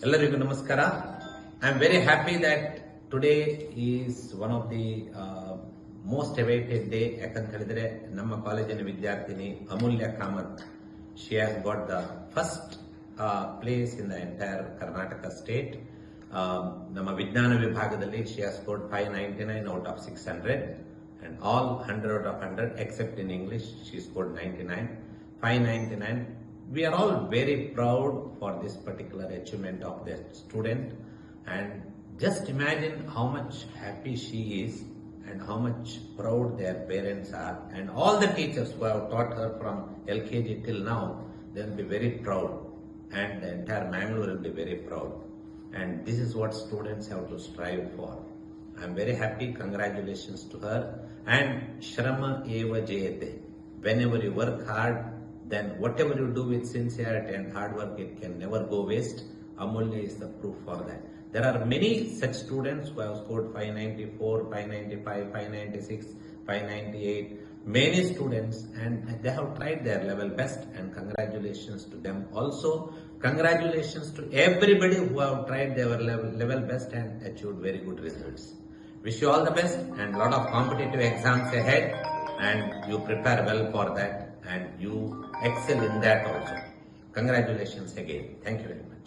ಎಲ್ಲರಿಗೂ ನಮಸ್ಕಾರ. I am very happy that today is one of the most awaited day. ಯಾಕಂತ ಹೇಳಿದ್ರೆ ನಮ್ಮ ಕಾಲೇಜಿನ ವಿದ್ಯಾರ್ಥಿನಿ ಅಮೂಲ್ಯ Kamath, she has got the first place in the entire Karnataka state. ನಮ್ಮ ವಿಜ್ಞಾನ ವಿಭಾಗದಲ್ಲಿ she has scored 599 out of 600 and all 100 out of 100 except in English she scored 99, 599. We are all very proud for this particular achievement of the student, and just imagine how much happy she is and how much proud their parents are, and all the teachers who have taught her from LKG till now, they will be very proud, and the entire Mangalore will be very proud, and this is what students have to strive for. I am very happy. Congratulations to her. And Shrama eva jayate. Whenever you work hard, then whatever you do with sincerity and hard work, it can never go waste. Amulya is the proof for that. There are many such students who have scored 594, 595, 596, 598. Many students, and they have tried their level best, and congratulations to them also. Congratulations to everybody who have tried their level best and achieved very good results. Wish you all the best, and a lot of competitive exams ahead, and you prepare well for that, and you excel in that also. Congratulations again. Thank you very much.